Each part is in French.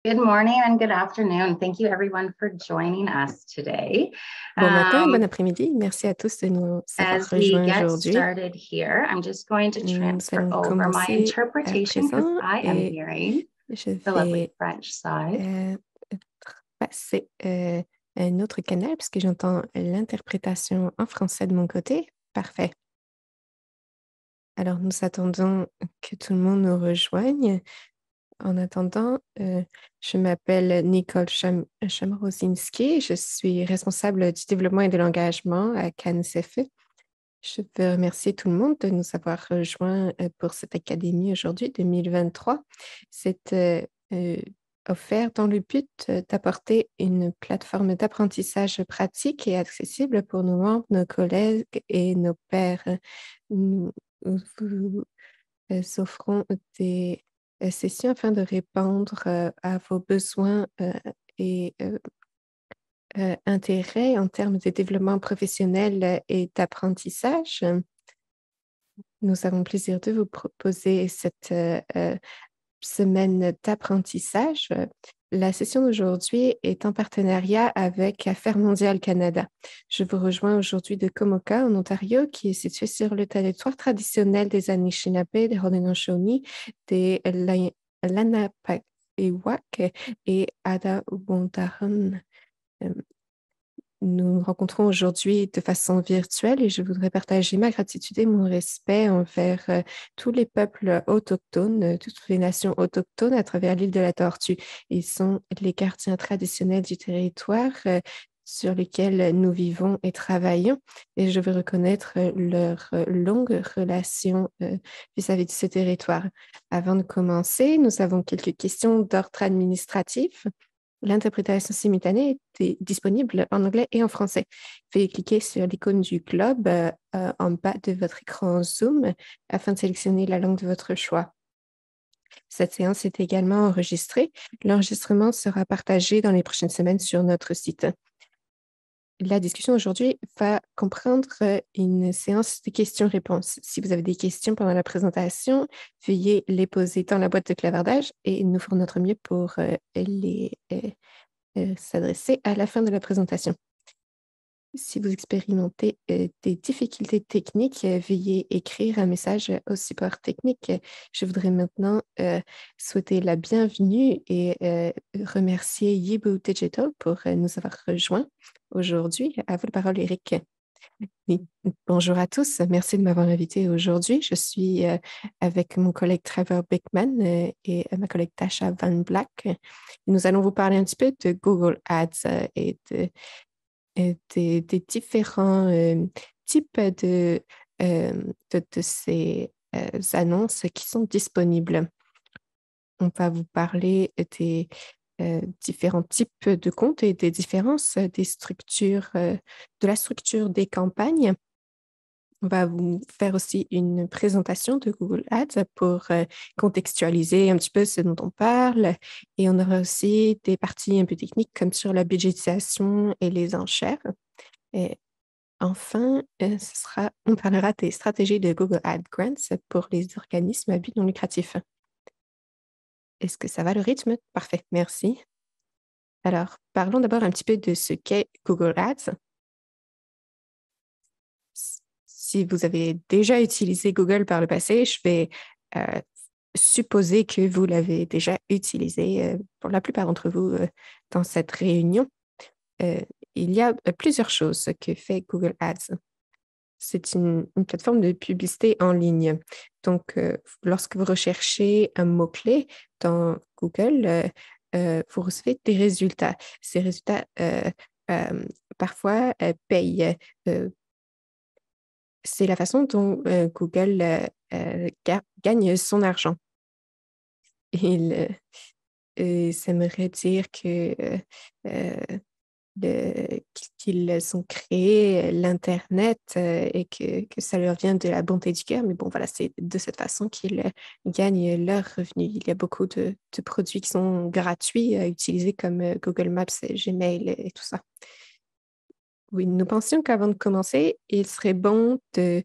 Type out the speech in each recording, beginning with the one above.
Good morning and good afternoon. Thank you everyone for joining us today. Bon matin, bon après-midi. Merci à tous de nous avoir As we rejoints get aujourd'hui. started here, I'm just going to Nous transfer allons over my commencer à interpretation because présent I am et hearing je the lovely vais French side. euh, passer à un autre canal puisque j'entends l'interprétation en français de mon côté. Parfait. Alors, nous attendons que tout le monde nous rejoigne. En attendant, je m'appelle Nicole Chamrosinski. Je suis responsable du développement et de l'engagement à Cannes CFE. Je veux remercier tout le monde de nous avoir rejoints pour cette académie aujourd'hui 2023. C'est offert dans le but d'apporter une plateforme d'apprentissage pratique et accessible pour nos membres, nos collègues et nos pairs. Nous vous offrons des sessions afin de répondre à vos besoins et intérêts en termes de développement professionnel et d'apprentissage. Nous avons le plaisir de vous proposer cette semaine d'apprentissage. La session d'aujourd'hui est en partenariat avec Affaires mondiales Canada. Je vous rejoins aujourd'hui de Komoka, en Ontario, qui est situé sur le territoire traditionnel des Anishinaabe, des Haudenosaunee, des Lenape et Adawontaron. Nous nous rencontrons aujourd'hui de façon virtuelle et je voudrais partager ma gratitude et mon respect envers tous les peuples autochtones, toutes les nations autochtones à travers l'île de la Tortue. Ils sont les gardiens traditionnels du territoire sur lequel nous vivons et travaillons et je veux reconnaître leur longue relation vis-à-vis de ce territoire. Avant de commencer, nous avons quelques questions d'ordre administratif. L'interprétation simultanée est disponible en anglais et en français. Veuillez cliquer sur l'icône du globe en bas de votre écran Zoom afin de sélectionner la langue de votre choix. Cette séance est également enregistrée. L'enregistrement sera partagé dans les prochaines semaines sur notre site. La discussion aujourd'hui va comprendre une séance de questions-réponses. Si vous avez des questions pendant la présentation, veuillez les poser dans la boîte de clavardage et nous ferons notre mieux pour les s'adresser à la fin de la présentation. Si vous expérimentez des difficultés techniques, veuillez écrire un message au support technique. Je voudrais maintenant souhaiter la bienvenue et remercier Yibu Digital pour nous avoir rejoints aujourd'hui. À vous la parole, Eric. Oui. Bonjour à tous. Merci de m'avoir invité aujourd'hui. Je suis avec mon collègue Trevor Bickman et ma collègue Tasha Van Black. Nous allons vous parler un petit peu de Google Ads et des différents types de ces annonces qui sont disponibles. On va vous parler des différents types de comptes et des différences des structures, de la structure des campagnes. On va vous faire aussi une présentation de Google Ads pour contextualiser un petit peu ce dont on parle. Et on aura aussi des parties un peu techniques comme sur la budgétisation et les enchères. Et enfin, on parlera des stratégies de Google Ad Grants pour les organismes à but non lucratif. Est-ce que ça va le rythme? Parfait, merci. Alors, parlons d'abord un petit peu de ce qu'est Google Ads. Si vous avez déjà utilisé Google par le passé, je vais supposer que vous l'avez déjà utilisé pour la plupart d'entre vous dans cette réunion. Il y a plusieurs choses que fait Google Ads. C'est une plateforme de publicité en ligne. Donc, lorsque vous recherchez un mot-clé dans Google, vous recevez des résultats. Ces résultats, parfois, payent. C'est la façon dont Google gagne son argent. Il s'aimerait dire qu'ils ont créé l'Internet et que ça leur vient de la bonté du cœur. Mais bon, voilà, c'est de cette façon qu'ils gagnent leurs revenus. Il y a beaucoup de produits qui sont gratuits à utiliser comme Google Maps, Gmail et tout ça. Oui, nous pensions qu'avant de commencer, il serait bon de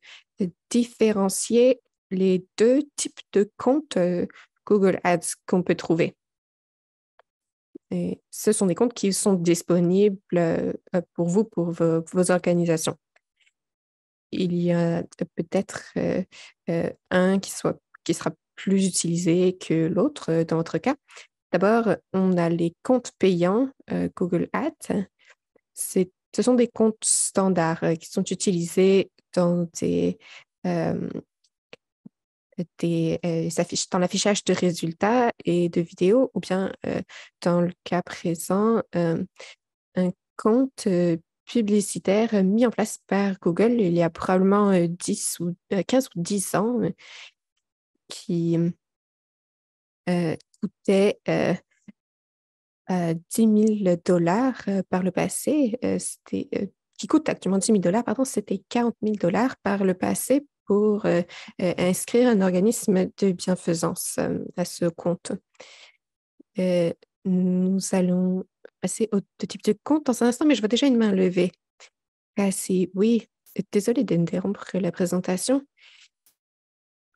différencier les deux types de comptes Google Ads qu'on peut trouver. Et ce sont des comptes qui sont disponibles pour vous, pour vos organisations. Il y a peut-être un qui sera plus utilisé que l'autre dans votre cas. D'abord, on a les comptes payants Google Ads. Ce sont des comptes standards qui sont utilisés dans dans l'affichage de résultats et de vidéos, ou bien dans le cas présent, un compte publicitaire mis en place par Google il y a probablement 15 ou 10 ans qui coûtait 10 000 dollars par le passé. Qui coûte actuellement 10 000 dollars, pardon, c'était 40 000 dollars par le passé pour inscrire un organisme de bienfaisance à ce compte. Nous allons passer au type de compte dans un instant, mais je vois déjà une main levée. Cassie, oui, désolée d'interrompre la présentation.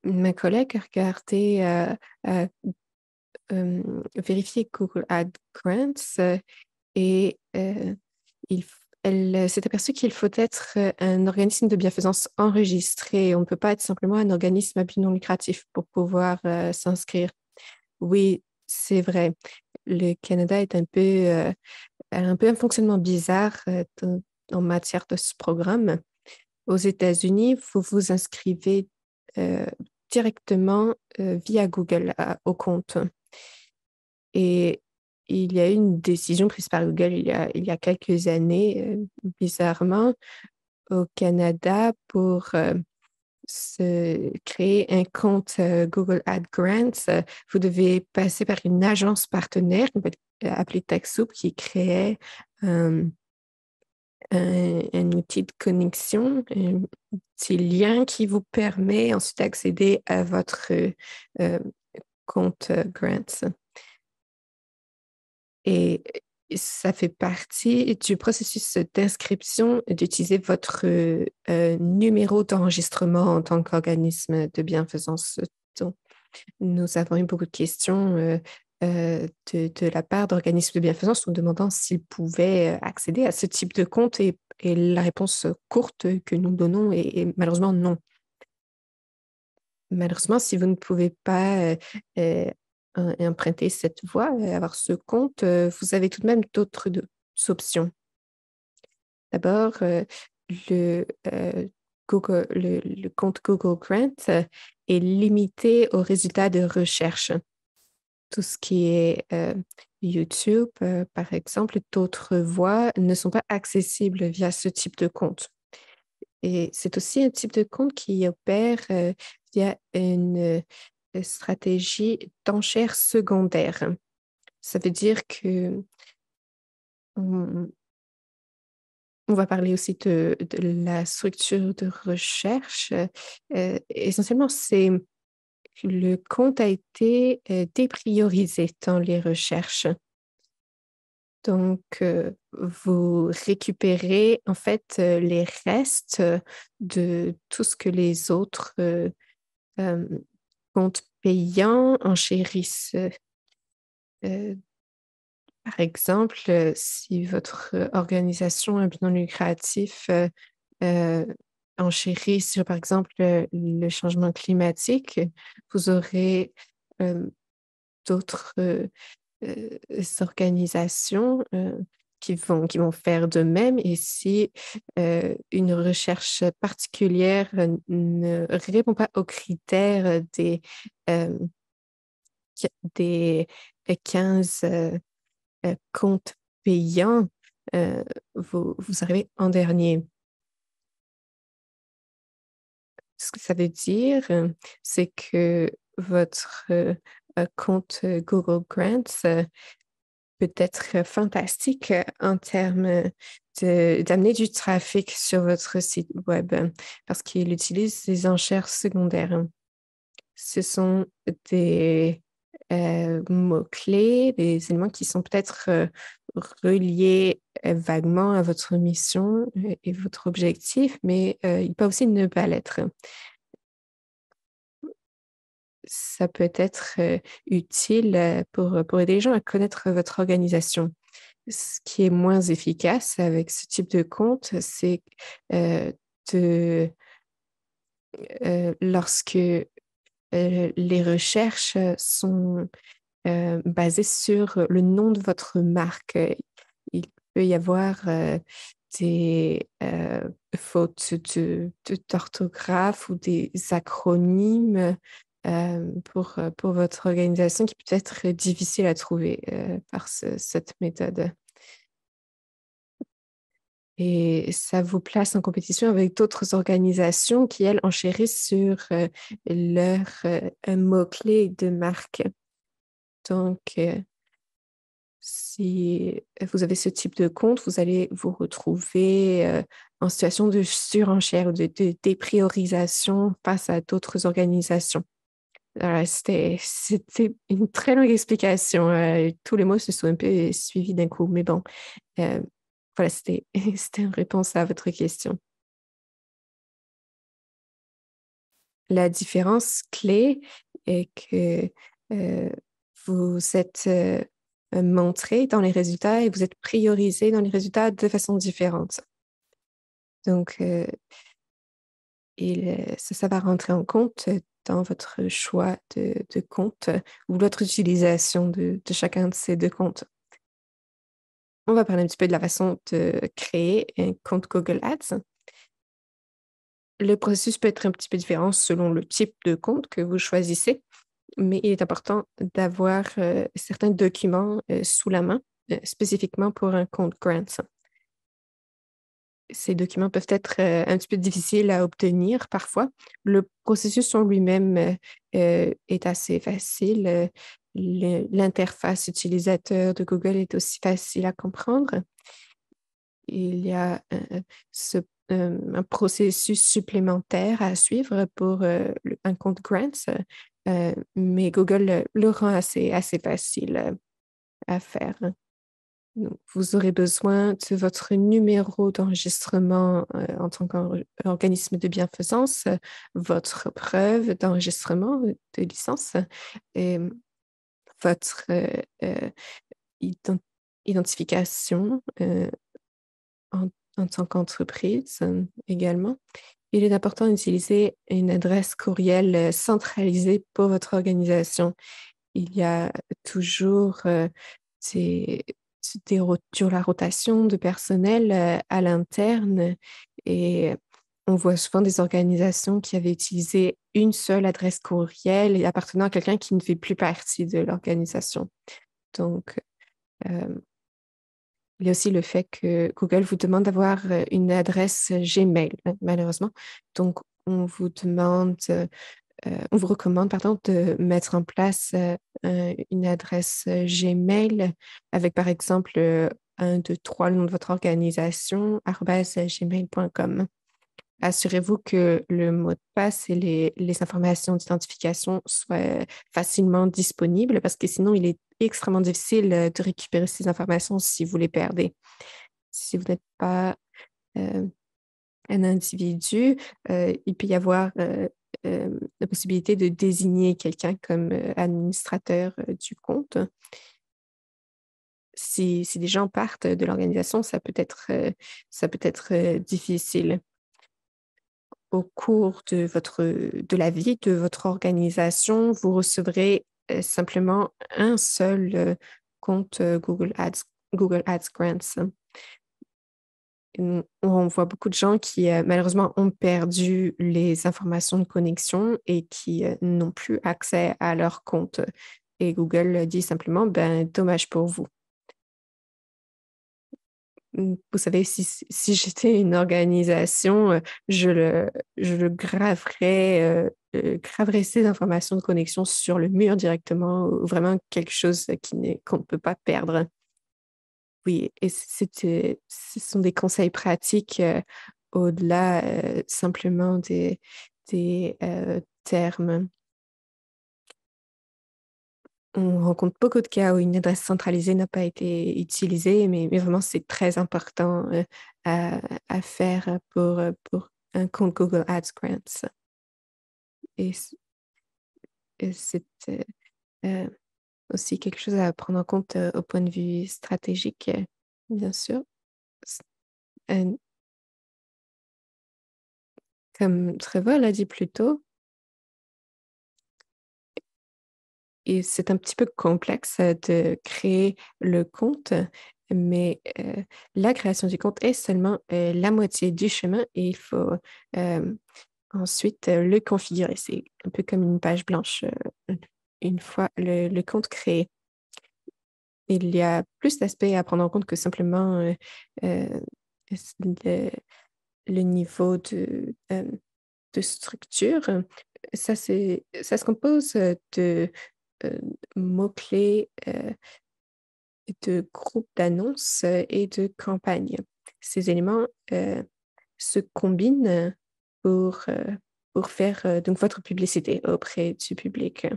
Ma collègue a regardé, vérifié Google Ad Grants et elle s'est aperçue qu'il faut être un organisme de bienfaisance enregistré. On ne peut pas être simplement un organisme à but non lucratif pour pouvoir s'inscrire. Oui, c'est vrai. Le Canada est un peu un fonctionnement bizarre en matière de ce programme. Aux États-Unis, vous vous inscrivez directement via Google au compte. Et il y a eu une décision prise par Google il y a quelques années, bizarrement, au Canada pour se créer un compte Google Ad Grants. Vous devez passer par une agence partenaire appelée TechSoup qui créait un outil de connexion, un petit lien qui vous permet ensuite d'accéder à votre compte Grants. Et ça fait partie du processus d'inscription d'utiliser votre numéro d'enregistrement en tant qu'organisme de bienfaisance. Donc, nous avons eu beaucoup de questions de la part d'organismes de bienfaisance nous demandant s'ils pouvaient accéder à ce type de compte et la réponse courte que nous donnons est malheureusement non. Malheureusement, si vous ne pouvez pas emprunter cette voie, avoir ce compte, vous avez tout de même d'autres options. D'abord, le compte Google Grant est limité aux résultats de recherche. Tout ce qui est YouTube, par exemple, d'autres voies ne sont pas accessibles via ce type de compte. Et c'est aussi un type de compte qui opère via une stratégie d'enchère secondaire. Ça veut dire que on va parler aussi de la structure de recherche. Essentiellement, le compte a été dépriorisé dans les recherches. Donc, vous récupérez en fait les restes de tout ce que les autres comptes payants enchérissent. Par exemple, si votre organisation à but non lucratif enchérit sur, par exemple, le changement climatique, vous aurez d'autres organisations qui vont faire de même. Et si une recherche particulière ne répond pas aux critères des 15 comptes payants, vous arrivez en dernier. Ce que ça veut dire, c'est que votre compte Google Grants peut être fantastique en termes d'amener du trafic sur votre site web parce qu'il utilise des enchères secondaires. Ce sont des mots-clés, des éléments qui sont peut-être reliés vaguement à votre mission et votre objectif, mais ils peuvent aussi ne pas l'être. ça peut être utile pour aider les gens à connaître votre organisation. Ce qui est moins efficace avec ce type de compte, c'est de lorsque les recherches sont basées sur le nom de votre marque. Il peut y avoir des fautes d'orthographe ou des acronymes pour votre organisation qui peut être difficile à trouver par cette méthode. Et ça vous place en compétition avec d'autres organisations qui, elles, enchérissent sur leurs mots-clés de marque. Donc, si vous avez ce type de compte, vous allez vous retrouver en situation de surenchère ou de dépriorisation face à d'autres organisations. Alors, c'était une très longue explication. Tous les mots se sont un peu suivis d'un coup, mais bon, voilà, c'était une réponse à votre question. La différence clé est que vous êtes montré dans les résultats et vous êtes priorisé dans les résultats de façon différente. Donc, ça va rentrer en compte dans votre choix de compte ou votre utilisation de chacun de ces deux comptes. On va parler un petit peu de la façon de créer un compte Google Ads. Le processus peut être un petit peu différent selon le type de compte que vous choisissez, mais il est important d'avoir certains documents sous la main, spécifiquement pour un compte Grants. Ces documents peuvent être un petit peu difficiles à obtenir parfois. Le processus en lui-même est assez facile. L'interface utilisateur de Google est aussi facile à comprendre. Il y a un processus supplémentaire à suivre pour un compte Grants, mais Google le rend assez facile à faire. Donc, vous aurez besoin de votre numéro d'enregistrement en tant qu'organisme de bienfaisance, votre preuve d'enregistrement de licence, et votre identification en tant qu'entreprise également. Il est important d'utiliser une adresse courriel centralisée pour votre organisation. Il y a toujours sur la rotation de personnel à l'interne et on voit souvent des organisations qui avaient utilisé une seule adresse courriel et appartenant à quelqu'un qui ne fait plus partie de l'organisation. Donc, il y a aussi le fait que Google vous demande d'avoir une adresse Gmail, malheureusement. Donc, on vous recommande, pardon, de mettre en place une adresse Gmail avec, par exemple, 1, 2, 3, le nom de votre organisation, @gmail.com. Assurez-vous que le mot de passe et les informations d'identification soient facilement disponibles parce que sinon, il est extrêmement difficile de récupérer ces informations si vous les perdez. Si vous n'êtes pas un individu, il peut y avoir la possibilité de désigner quelqu'un comme administrateur du compte. Si des gens partent de l'organisation, ça peut être difficile. Au cours de la vie de votre organisation, vous recevrez simplement un seul compte Google Ads Grants. On voit beaucoup de gens qui, malheureusement, ont perdu les informations de connexion et qui n'ont plus accès à leur compte. Et Google dit simplement, ben, dommage pour vous. Vous savez, si j'étais une organisation, je graverais ces informations de connexion sur le mur directement, ou vraiment quelque chose qu'on ne peut pas perdre. Oui, et ce sont des conseils pratiques au-delà simplement des termes. On rencontre beaucoup de cas où une adresse centralisée n'a pas été utilisée, mais vraiment, c'est très important à faire pour un compte Google Ads Grants. Et c'est aussi quelque chose à prendre en compte au point de vue stratégique, bien sûr. Euh, Comme Trevor l'a dit plus tôt, et c'est un petit peu complexe de créer le compte, mais la création du compte est seulement la moitié du chemin et il faut ensuite le configurer. C'est un peu comme une page blanche une fois le compte créé. Il y a plus d'aspects à prendre en compte que simplement euh, le, le niveau de structure. Ça se compose de euh, mots-clés, de groupes d'annonces et de campagnes. Ces éléments se combinent pour faire donc votre publicité auprès du public.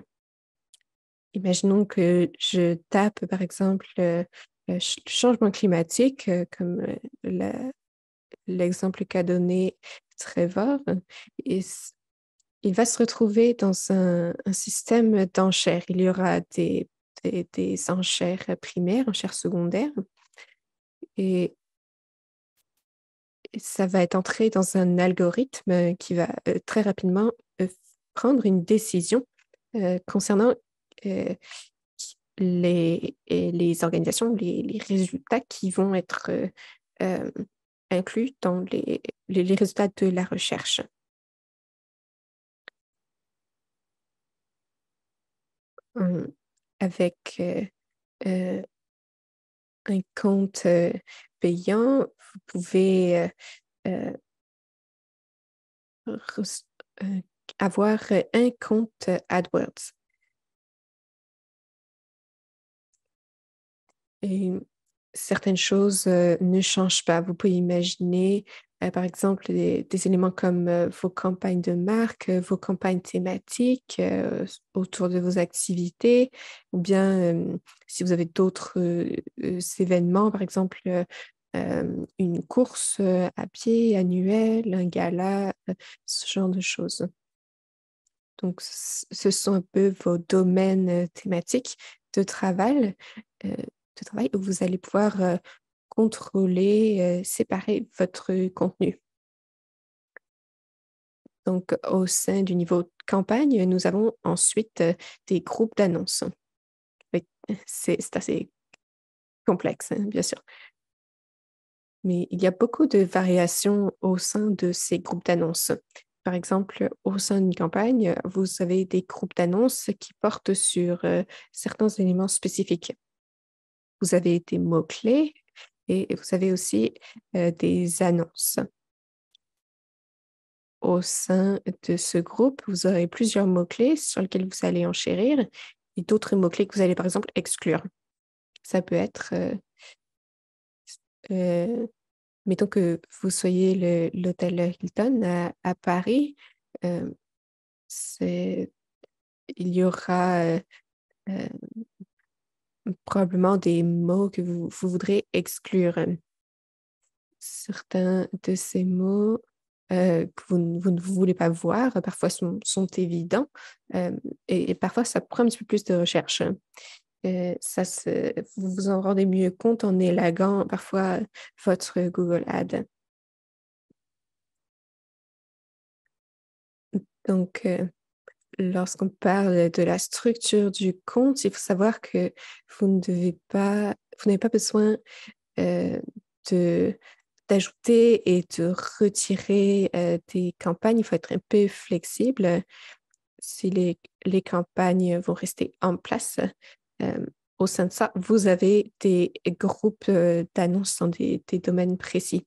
Imaginons que je tape, par exemple, changement climatique, comme l'exemple qu'a donné Trevor. Et il va se retrouver dans un système d'enchères. Il y aura des enchères primaires, enchères secondaires, et ça va être entré dans un algorithme qui va très rapidement prendre une décision concernant les organisations, les résultats qui vont être euh, inclus dans les résultats de la recherche. Avec euh, un compte payant, vous pouvez euh, avoir un compte AdWords. Et certaines choses ne changent pas. Vous pouvez imaginer, par exemple, des éléments comme vos campagnes de marque, vos campagnes thématiques autour de vos activités, ou bien si vous avez d'autres événements, par exemple, une course à pied annuelle, un gala, ce genre de choses. Donc, ce sont un peu vos domaines thématiques de travail, où vous allez pouvoir contrôler, séparer votre contenu. Donc, au sein du niveau campagne, nous avons ensuite des groupes d'annonces. Oui, c'est assez complexe, hein, bien sûr. Mais il y a beaucoup de variations au sein de ces groupes d'annonces. Par exemple, au sein d'une campagne, vous avez des groupes d'annonces qui portent sur certains éléments spécifiques. Vous avez des mots-clés et vous avez aussi des annonces. Au sein de ce groupe, vous aurez plusieurs mots-clés sur lesquels vous allez enchérir et d'autres mots-clés que vous allez, par exemple, exclure. Ça peut être, euh, mettons que vous soyez l'hôtel Hilton à Paris, euh, il y aura euh, probablement des mots que vous voudrez exclure. Certains de ces mots que vous ne voulez pas voir, parfois sont évidents et parfois ça prend un petit peu plus de recherche. Vous vous en rendez mieux compte en élaguant parfois votre Google Ad. Donc, lorsqu'on parle de la structure du compte, il faut savoir que vous n'avez pas besoin euh, de d'ajouter et de retirer des campagnes. Il faut être un peu flexible. Si les campagnes vont rester en place, euh, au sein de ça, vous avez des groupes d'annonces dans des domaines précis.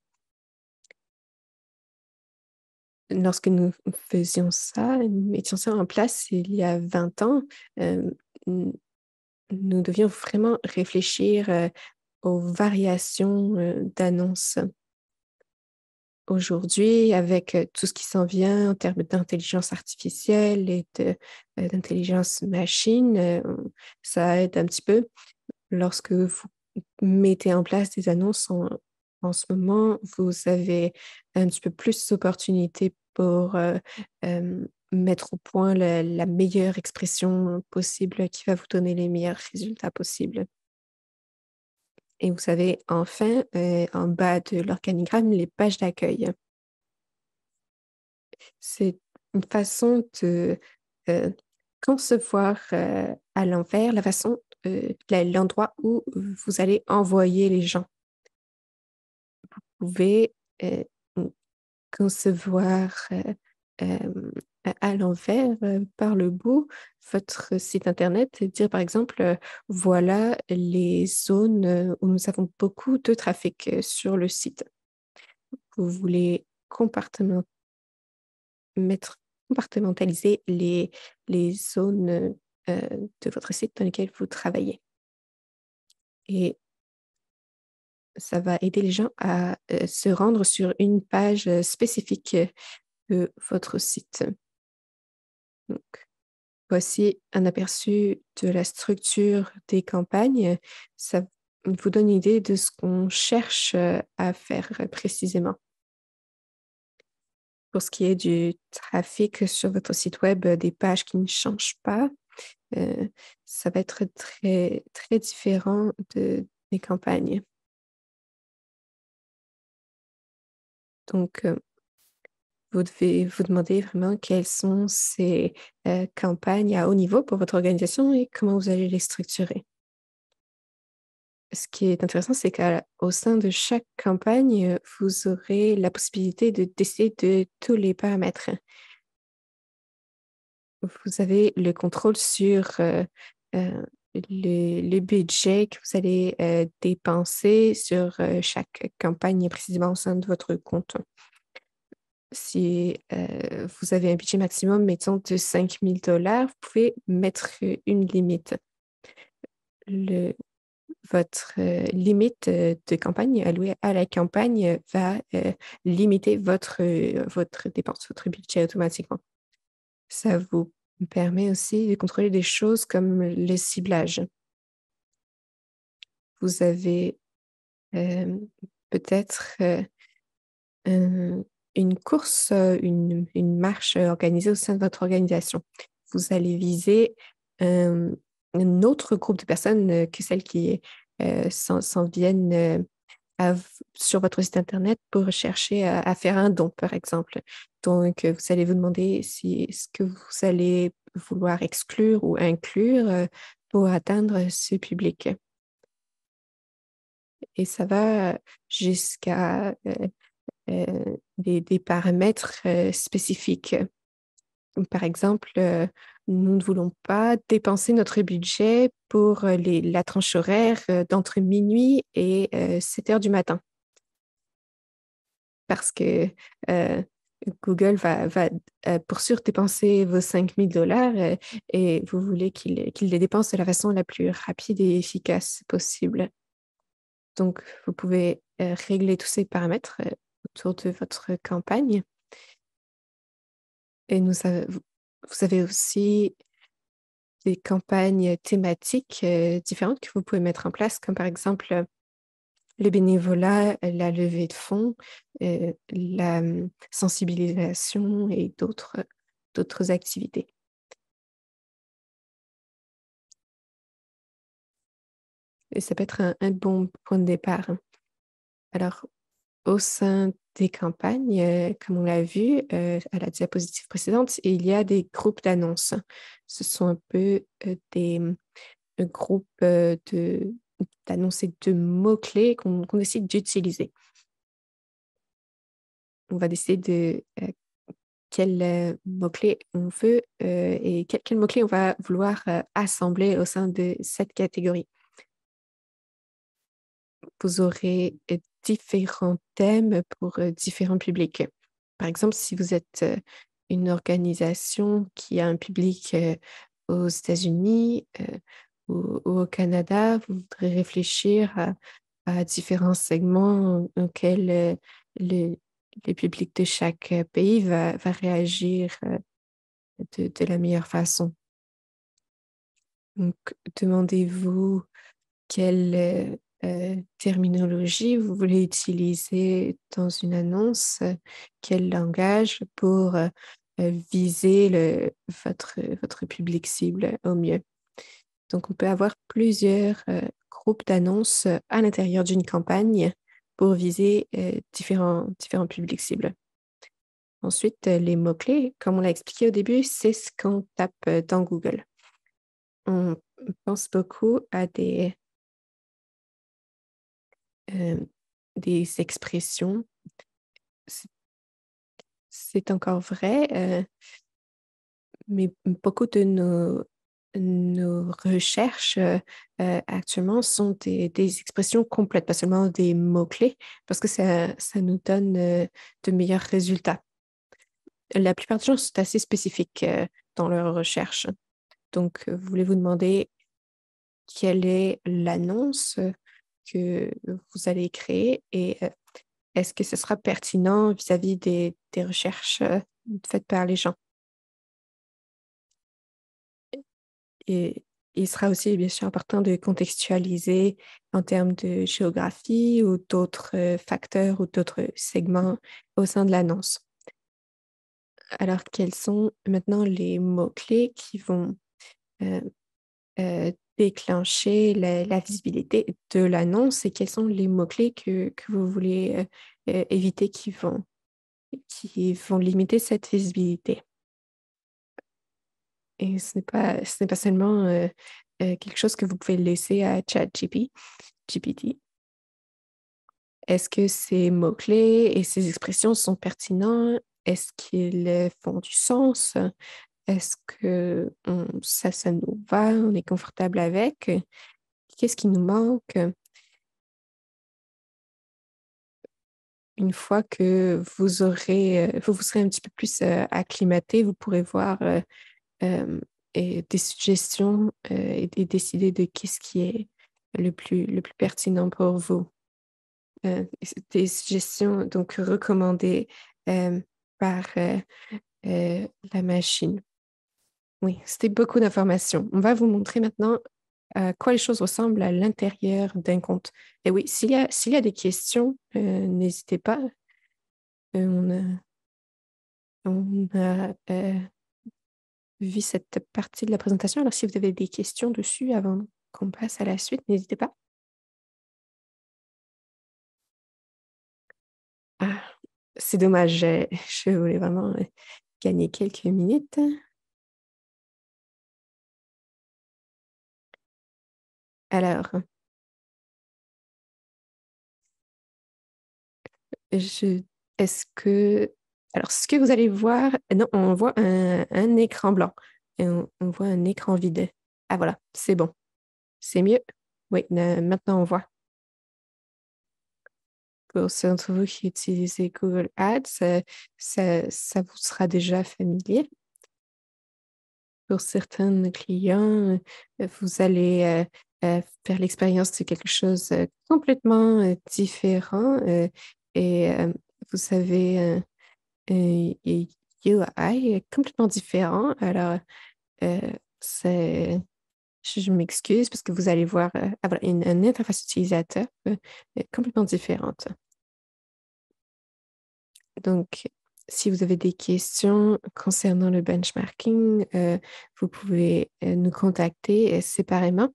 Lorsque nous faisions ça, nous mettions ça en place il y a 20 ans, euh, nous devions vraiment réfléchir aux variations d'annonces. Aujourd'hui, avec tout ce qui s'en vient en termes d'intelligence artificielle et d'intelligence machine, ça aide un petit peu. Lorsque vous mettez en place des annonces en ce moment, vous avez un petit peu plus d'opportunités pour mettre au point la meilleure expression possible qui va vous donner les meilleurs résultats possibles. Et vous avez enfin, en bas de l'organigramme, les pages d'accueil. C'est une façon de concevoir à l'envers la façon, l'endroit où vous allez envoyer les gens. Vous pouvez concevoir à l'envers, par le bout, votre site Internet et dire, par exemple, voilà les zones où nous avons beaucoup de trafic sur le site. Vous voulez compartimentaliser les zones de votre site dans lesquelles vous travaillez. Et ça va aider les gens à se rendre sur une page spécifique de votre site. Donc, voici un aperçu de la structure des campagnes. Ça vous donne une idée de ce qu'on cherche à faire précisément. Pour ce qui est du trafic sur votre site web, des pages qui ne changent pas, ça va être très, très différent des campagnes. Donc, vous devez vous demander vraiment quelles sont ces campagnes à haut niveau pour votre organisation et comment vous allez les structurer. Ce qui est intéressant, c'est qu'au sein de chaque campagne, vous aurez la possibilité de décider de tous les paramètres. Vous avez le contrôle sur le budget que vous allez dépenser sur chaque campagne précisément au sein de votre compte. Si vous avez un budget maximum, mettons, de 5 000 $, vous pouvez mettre une limite. Votre limite de campagne allouée à la campagne va limiter votre dépense, votre budget automatiquement. Ça vous permet aussi de contrôler des choses comme le ciblage. Vous avez peut-être une course, une marche organisée au sein de votre organisation. Vous allez viser un autre groupe de personnes que celles qui s'en viennent sur votre site Internet pour chercher à faire un don, par exemple. Donc, vous allez vous demander si ce que vous allez vouloir exclure ou inclure pour atteindre ce public. Et ça va jusqu'à des paramètres spécifiques. Par exemple, nous ne voulons pas dépenser notre budget pour la tranche horaire d'entre minuit et 7 heures du matin. Parce que Google va pour sûr dépenser vos 5 000 $ et vous voulez qu'il les dépense de la façon la plus rapide et efficace possible. Donc, vous pouvez régler tous ces paramètres autour de votre campagne. Et vous avez aussi des campagnes thématiques différentes que vous pouvez mettre en place, comme par exemple le bénévolat, la levée de fonds, la sensibilisation et d'autres activités. Et ça peut être un bon point de départ. Alors, au sein des campagnes, comme on l'a vu à la diapositive précédente, il y a des groupes d'annonces. Ce sont un peu des groupes d'annonces et de mots-clés qu'on décide d'utiliser. On va décider de quels mots-clés on veut et quels mots-clés on va vouloir assembler au sein de cette catégorie. Vous aurez différents thèmes pour différents publics. Par exemple, si vous êtes une organisation qui a un public aux États-Unis ou au Canada, vous voudrez réfléchir à différents segments auxquels le public de chaque pays va réagir de la meilleure façon. Donc, demandez-vous quelle terminologie vous voulez utiliser dans une annonce, quel langage pour viser votre public cible au mieux. Donc, on peut avoir plusieurs groupes d'annonces à l'intérieur d'une campagne pour viser différents publics cibles. Ensuite, les mots-clés, comme on l'a expliqué au début, c'est ce qu'on tape dans Google. On pense beaucoup à des expressions. C'est encore vrai, mais beaucoup de nos recherches actuellement sont des expressions complètes, pas seulement des mots-clés, parce que ça nous donne de meilleurs résultats. La plupart des gens sont assez spécifiques dans leurs recherches. Donc, voulez-vous demander quelle est l'annonce que vous allez créer et est-ce que ce sera pertinent vis-à-vis des recherches faites par les gens? Et il sera aussi bien sûr important de contextualiser en termes de géographie ou d'autres facteurs ou d'autres segments au sein de l'annonce. Alors, quels sont maintenant les mots-clés qui vont déclencher la visibilité de l'annonce et quels sont les mots-clés que vous voulez éviter qui vont limiter cette visibilité? Et ce n'est pas seulement quelque chose que vous pouvez laisser à ChatGPT. Est-ce que ces mots-clés et ces expressions sont pertinents? Est-ce qu'ils font du sens? Est-ce que ça nous va? On est confortable avec? Qu'est-ce qui nous manque? Une fois que vous vous serez un petit peu plus acclimaté, vous pourrez voir des suggestions et décider de qu'est-ce qui est le plus pertinent pour vous. Des suggestions donc recommandées par la machine. Oui, c'était beaucoup d'informations. On va vous montrer maintenant à quoi les choses ressemblent à l'intérieur d'un compte. Et oui, s'il y a des questions, n'hésitez pas. On a vu cette partie de la présentation. Alors, si vous avez des questions dessus avant qu'on passe à la suite, n'hésitez pas. Ah, c'est dommage, je voulais vraiment gagner quelques minutes. Alors, est-ce que... Alors, ce que vous allez voir, non, on voit un écran blanc et on voit un écran vide. Ah, voilà, c'est bon. C'est mieux. Oui, maintenant on voit. Pour ceux d'entre vous qui utilisent Google Ads, ça vous sera déjà familier. Pour certains clients, vous allez faire l'expérience de quelque chose complètement différent et vous avez un UI complètement différent. Alors, euh, je m'excuse parce que vous allez voir voilà, une interface utilisateur complètement différente. Donc, si vous avez des questions concernant le benchmarking, vous pouvez nous contacter séparément.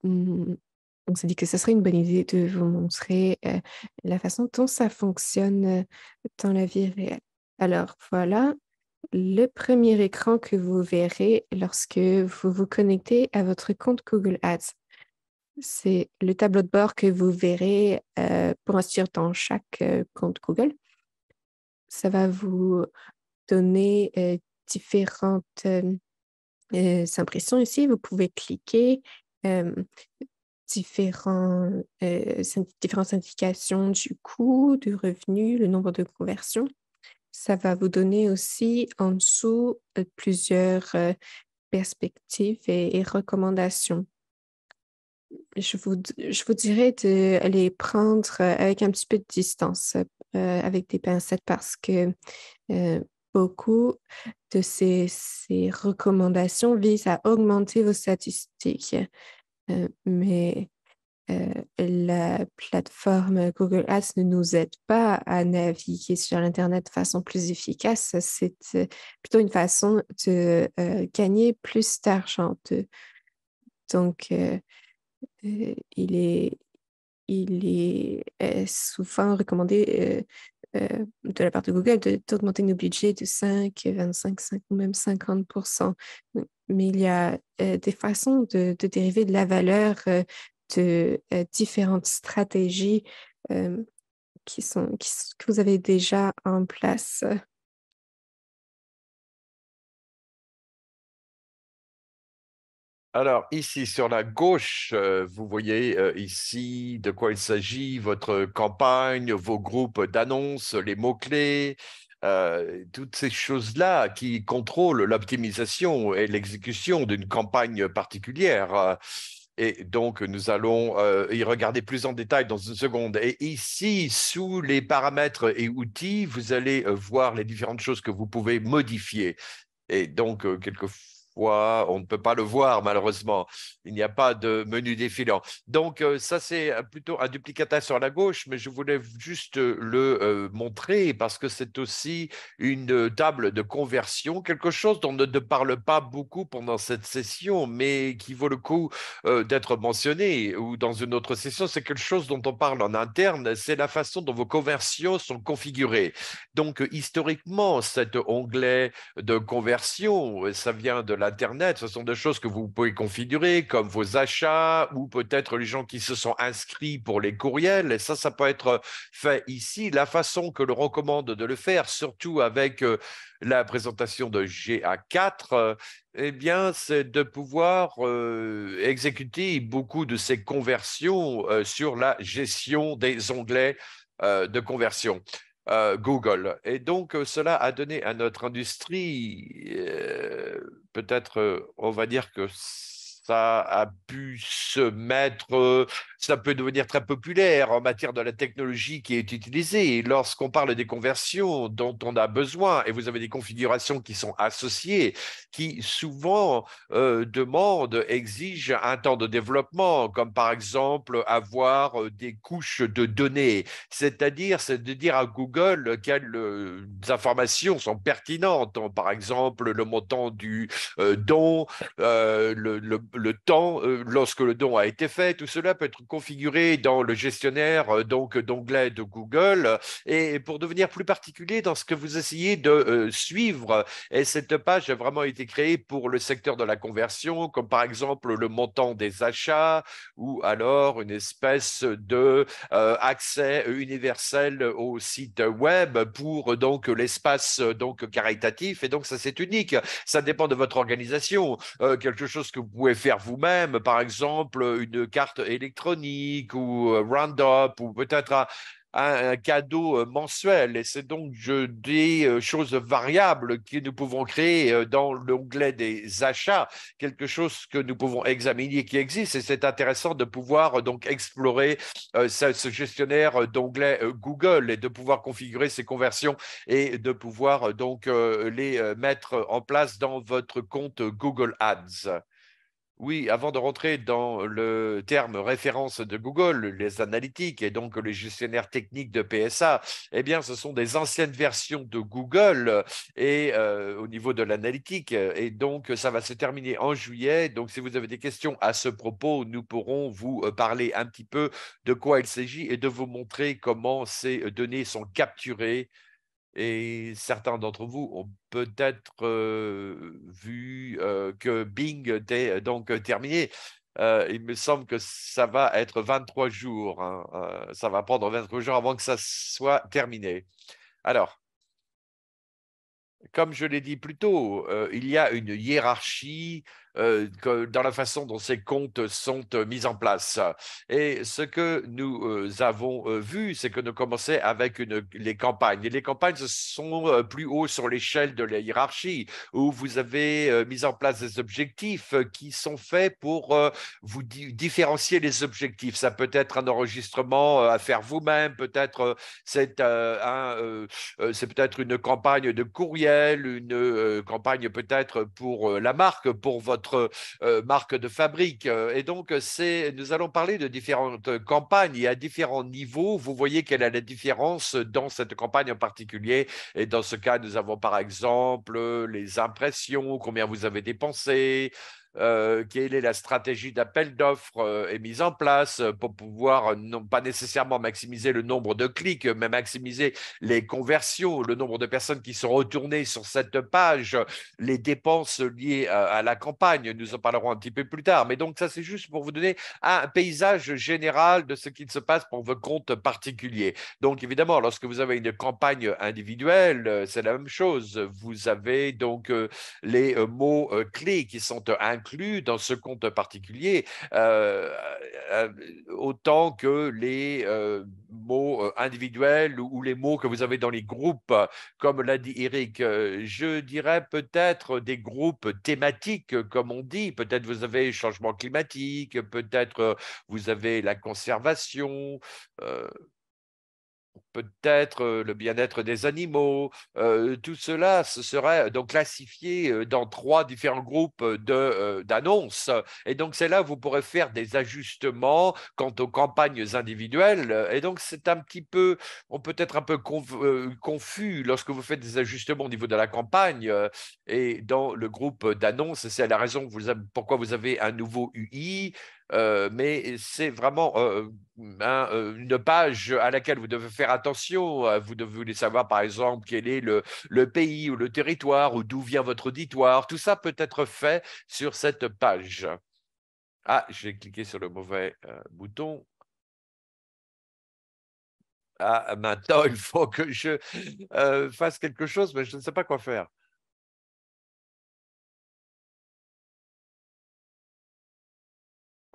On s'est dit que ce serait une bonne idée de vous montrer la façon dont ça fonctionne dans la vie réelle. Alors, voilà le premier écran que vous verrez lorsque vous vous connectez à votre compte Google Ads. C'est le tableau de bord que vous verrez pour inscrire dans chaque compte Google. Ça va vous donner différentes impressions ici. Vous pouvez cliquer différentes indications du coût, du revenu, le nombre de conversions. Ça va vous donner aussi en dessous plusieurs perspectives et recommandations. Je vous dirais de les prendre avec un petit peu de distance, avec des pincettes, parce que beaucoup de ces recommandations visent à augmenter vos statistiques. Mais la plateforme Google Ads ne nous aide pas à naviguer sur Internet de façon plus efficace. C'est plutôt une façon de gagner plus d'argent. Donc, il est souvent recommandé de la part de Google d'augmenter nos budgets de 5, 25, 5 ou même 50%. Mais il y a des façons de dériver de la valeur de différentes stratégies que vous avez déjà en place. Alors, ici, sur la gauche, vous voyez ici de quoi il s'agit, votre campagne, vos groupes d'annonces, les mots-clés, toutes ces choses-là qui contrôlent l'optimisation et l'exécution d'une campagne particulière. Et donc, nous allons y regarder plus en détail dans une seconde. Et ici, sous les paramètres et outils, vous allez voir les différentes choses que vous pouvez modifier. Et donc, quelquefois, on ne peut pas le voir, malheureusement. Il n'y a pas de menu défilant. Donc, ça, c'est plutôt un duplicata sur la gauche, mais je voulais juste le montrer parce que c'est aussi une table de conversion, quelque chose dont on ne parle pas beaucoup pendant cette session, mais qui vaut le coup d'être mentionné. Ou dans une autre session, c'est quelque chose dont on parle en interne, c'est la façon dont vos conversions sont configurées. Donc, historiquement, cet onglet de conversion, ça vient de l'Internet, ce sont des choses que vous pouvez configurer comme vos achats ou peut-être les gens qui se sont inscrits pour les courriels et ça peut être fait ici. La façon que l'on recommande de le faire, surtout avec la présentation de GA4, eh bien, c'est de pouvoir exécuter beaucoup de ces conversions sur la gestion des onglets de conversion. Google. Et donc, cela a donné à notre industrie, peut-être, on va dire que ça a pu se mettre, ça peut devenir très populaire en matière de la technologie qui est utilisée. Et lorsqu'on parle des conversions dont on a besoin, et vous avez des configurations qui sont associées, qui souvent demandent, exigent un temps de développement, comme par exemple avoir des couches de données. C'est-à-dire, c'est de dire à Google quelles informations sont pertinentes. Par exemple, le montant du don, le temps lorsque le don a été fait. Tout cela peut être configuré dans le gestionnaire donc d'onglets de Google. Et pour devenir plus particulier dans ce que vous essayez de suivre, et cette page a vraiment été créée pour le secteur de la conversion, comme par exemple le montant des achats ou alors une espèce de accès universel au site web pour donc l'espace donc caritatif. Et donc ça c'est unique. Ça dépend de votre organisation. Quelque chose que vous pouvez faire vous-même, par exemple une carte électronique ou Roundup ou peut-être un cadeau mensuel. Et c'est donc des choses variables que nous pouvons créer dans l'onglet des achats, quelque chose que nous pouvons examiner qui existe. Et c'est intéressant de pouvoir donc explorer ce gestionnaire d'onglets Google et de pouvoir configurer ces conversions et de pouvoir donc les mettre en place dans votre compte Google Ads. Oui, avant de rentrer dans le terme référence de Google, les analytiques et donc les gestionnaires techniques de PSA, eh bien, ce sont des anciennes versions de Google et au niveau de l'analytique. Et donc, ça va se terminer en juillet. Donc, si vous avez des questions à ce propos, nous pourrons vous parler un petit peu de quoi il s'agit et de vous montrer comment ces données sont capturées et certains d'entre vous ont peut-être vu que Bing était donc terminé. Il me semble que ça va être 23 jours. Hein. Ça va prendre 23 jours avant que ça soit terminé. Alors, comme je l'ai dit plus tôt, il y a une hiérarchie dans la façon dont ces comptes sont mis en place. Et ce que nous avons vu, c'est que nous commençons avec les campagnes. Et les campagnes sont plus haut sur l'échelle de la hiérarchie, où vous avez mis en place des objectifs qui sont faits pour vous différencier les objectifs. Ça peut être un enregistrement à faire vous-même, peut-être c'est c'est peut-être une campagne de courriel, une campagne peut-être pour la marque, pour votre votre marque de fabrique. Et donc, nous allons parler de différentes campagnes et à différents niveaux. Vous voyez quelle est la différence dans cette campagne en particulier. Et dans ce cas, nous avons par exemple les impressions, combien vous avez dépensé, quelle est la stratégie d'appel d'offres est mise en place pour pouvoir non pas nécessairement maximiser le nombre de clics, mais maximiser les conversions, le nombre de personnes qui sont retournées sur cette page, les dépenses liées à la campagne. Nous en parlerons un petit peu plus tard. Mais donc, ça, c'est juste pour vous donner un paysage général de ce qui se passe pour vos comptes particuliers. Donc, évidemment, lorsque vous avez une campagne individuelle, c'est la même chose. Vous avez donc les mots clés qui sont inclus dans ce compte particulier, autant que les mots individuels ou les mots que vous avez dans les groupes, comme l'a dit Eric. Je dirais peut-être des groupes thématiques, comme on dit. Peut-être vous avez changement climatique, peut-être vous avez la conservation, peut-être le bien-être des animaux. Tout cela, ce serait donc classifié dans 3 différents groupes d'annonces. Et donc, c'est là où vous pourrez faire des ajustements quant aux campagnes individuelles. Et donc, c'est un petit peu, on peut être un peu confus lorsque vous faites des ajustements au niveau de la campagne et dans le groupe d'annonces. C'est la raison pourquoi vous avez un nouveau UI. Mais c'est vraiment une page à laquelle vous devez faire attention. Vous devez savoir, par exemple, quel est le pays ou le territoire ou d'où vient votre auditoire. Tout ça peut être fait sur cette page. Ah, j'ai cliqué sur le mauvais bouton. Ah, maintenant, il faut que je fasse quelque chose, mais je ne sais pas quoi faire.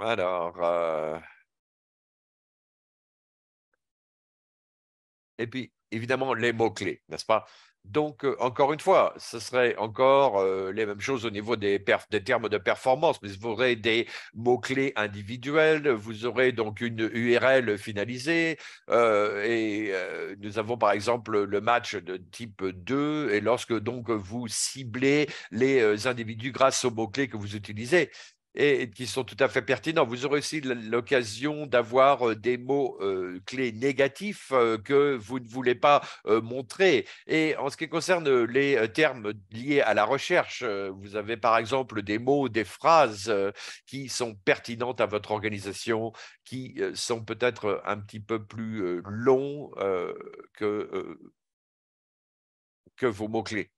Alors, et puis, évidemment, les mots-clés, n'est-ce pas? Donc, encore une fois, ce serait encore les mêmes choses au niveau des termes de performance, mais vous aurez des mots-clés individuels, vous aurez donc une URL finalisée, et nous avons par exemple le match de type 2, et lorsque donc vous ciblez les individus grâce aux mots-clés que vous utilisez, et qui sont tout à fait pertinents. Vous aurez aussi l'occasion d'avoir des mots clés négatifs que vous ne voulez pas montrer. Et en ce qui concerne les termes liés à la recherche, vous avez par exemple des mots, des phrases qui sont pertinentes à votre organisation, qui sont peut-être un petit peu plus longs que vos mots-clés.